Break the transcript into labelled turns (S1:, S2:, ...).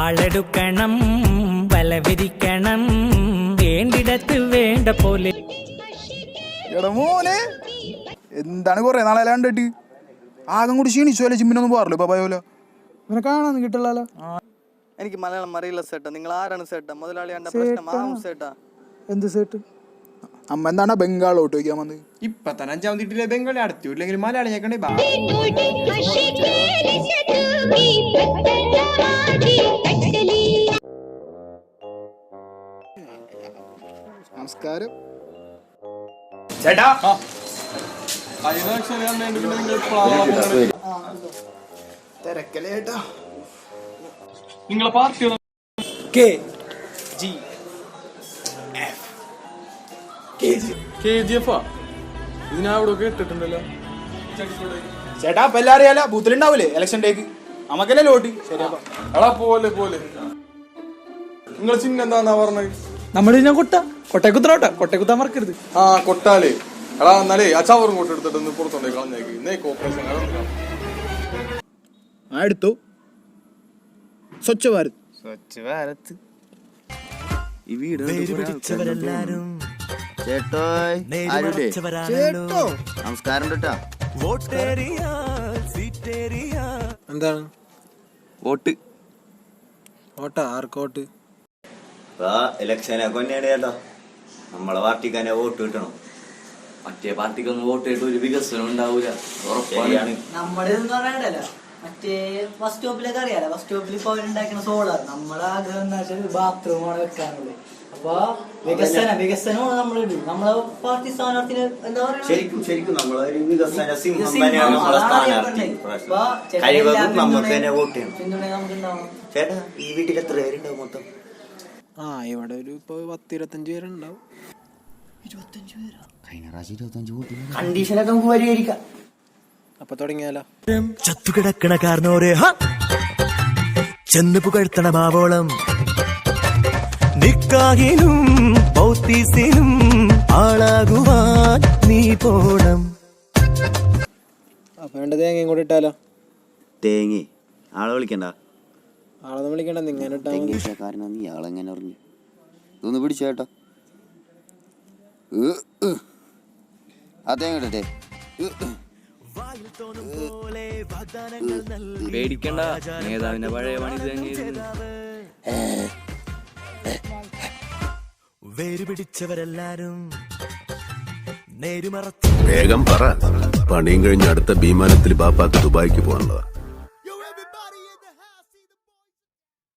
S1: വാളെടുക്കണം വലവിരിക്കണം വേണ്ടിടത്ത് വേണ്ട പോലെ.
S2: എടാ മോനെ എന്താണ് കൊറേ നാളെ കണ്ടിട്ട് ആകം കൂടി ക്ഷീണിച്ചോലെ ജിമ്മിനൊന്നും പോകാറില്ല ഇപ്പൊ പോയോല ഇവനെ കാണാന്ന് കിട്ടുള്ളല്ലോ.
S3: എനിക്ക് മലയാളം അറിയില്ല സേട്ടാ. നിങ്ങൾ ആരാണ് സേട്ടാ? മുതലാളിയാണ്ട പ്രശ്നം സേട്ടാ.
S2: എന്ത് സേട്ട്? അമ്മ എന്താണ് ബംഗാളോട്ട് വയ്ക്കാൻ വന്നത്?
S4: ഇപ്പൊ തന്നെ 5ാം തീയതിയിലെ ബംഗാളി അടുത്തു ഇല്ലെങ്കിൽ മലയാളി ഞെക്കണ്ടേ.
S2: നമസ്കാരം
S4: ചേട്ടാ.
S2: തിരക്കലേ ചേട്ടാ.
S4: നിങ്ങളെ പാർട്ടി KGF ഇതിനവിടെ കേട്ടിട്ടുണ്ടല്ലോ
S2: ചേട്ടാ. അപ്പൊ എല്ലാം അറിയാലോ, ബൂത്തിലുണ്ടാവൂലേ ഇലക്ഷൻ ഡേക്ക് നമുക്കല്ലേ ലോട്ട്. ശരിയാ
S4: എടാ പോലെ പോലെ. നിങ്ങൾ ചിഹ്നം എന്താന്നാ പറഞ്ഞത്?
S5: നമ്മളിതിനെ കൊട്ടക്കുത്താൻ മറക്കരുത്.
S4: ആ കൊട്ടാലേ. എടാ എന്നാലേ ആ ചവറും കൊട്ട് എടുത്തിട്ട് പുറത്തോണ്ടേ കളഞ്ഞേക്ക്. ഓപ്പറേഷൻ
S2: എടുത്തു. സ്വച്ഛ് ഭാരത്
S6: ഈ വീട് ചേട്ടോ നമസ്കാരം കേട്ടാ.
S5: എന്താണ്
S6: വോട്ട്
S5: ഓട്ടാ? ആർക്കോട്ട്?
S6: ഇലക്ഷനൊക്കെ തന്നെയാണ് ചേട്ടാ. നമ്മളെ പാർട്ടിക്ക് തന്നെ വോട്ട് കിട്ടണം. മറ്റേ പാർട്ടിക്കൊന്നും വോട്ട് ചെയ്തിട്ട് ഒരു വികസനം ഉണ്ടാവൂല. ഉറപ്പാണ്.
S7: നമ്മുടെ മറ്റേ ബസ് സ്റ്റോപ്പിലൊക്കെ അറിയാലോ, ബസ് സ്റ്റോപ്പിൽ ഇപ്പൊ അവരുണ്ടാക്കുന്ന സോളാർ. നമ്മളെ ആഗ്രഹം എന്താ വെച്ചാൽ ബാത്റൂമാണ് വെക്കാനുള്ളത്. അപ്പൊ വികസനമാണ് നമ്മള് നമ്മളെ പാർട്ടി സ്ഥാനാർത്ഥിന് എന്താ പറയുക,
S6: ശരിക്കും നമ്മളൊരു വികസന സിംഹം തന്നെയാണ് നമ്മളെ സ്ഥാനാർത്ഥി. കഴിവതും നമുക്ക് തന്നെ വോട്ട് ചെയ്യണം.
S7: പിന്തുണ നമുക്ക് ഉണ്ടാവണം.
S6: ചേട്ടാ ഈ വീട്ടിൽ എത്ര പേരുണ്ടാവും മൊത്തം?
S5: ഇവിടെ ഒരു 10-25 പേരുണ്ടാവും.
S7: 25 പേരോ?
S6: കഴിഞ്ഞ പ്രാവശ്യം 25 വോട്ട്. കണ്ടീഷനൊക്കെ നമുക്ക് പരിഹരിക്കാം.
S5: അപ്പൊ തുടങ്ങിയാലോ?
S8: ചത്തുകിടക്കണ കാരണോരെ ചെന്ന് പുകഴ്ത്തണ മാവോളം നിക്കാഹിനും പൗത്തീസിനും ആളാകുവാൻ നീ പോണം.
S5: അപ്പൊ വേണ്ട തേങ്ങയും കൂടെ ഇട്ടാലോ?
S6: തേങ്ങ ആളെ വിളിക്കണ്ട.
S5: ആളൊന്നും വിളിക്കണ്ട, നിങ്ങനെ ഇട്ടാ
S6: കാരണം ഇയാളെങ്ങനെ പറഞ്ഞു? ഇതൊന്ന് പിടിച്ചേട്ടാ. ആ തേങ്ങ ഇടട്ടെ.
S3: പേടിക്കണ്ട, നേതാവിന്റെ പഴയ പണി
S8: വേരുപിടിച്ചവരെല്ലാരും നേരുമറ.
S9: വേഗം പറ, പണിയും കഴിഞ്ഞ് അടുത്ത വിമാനത്തിൽ ബാപ്പാക്ക് ദുബായിക്ക് പോകാനുള്ളതാ.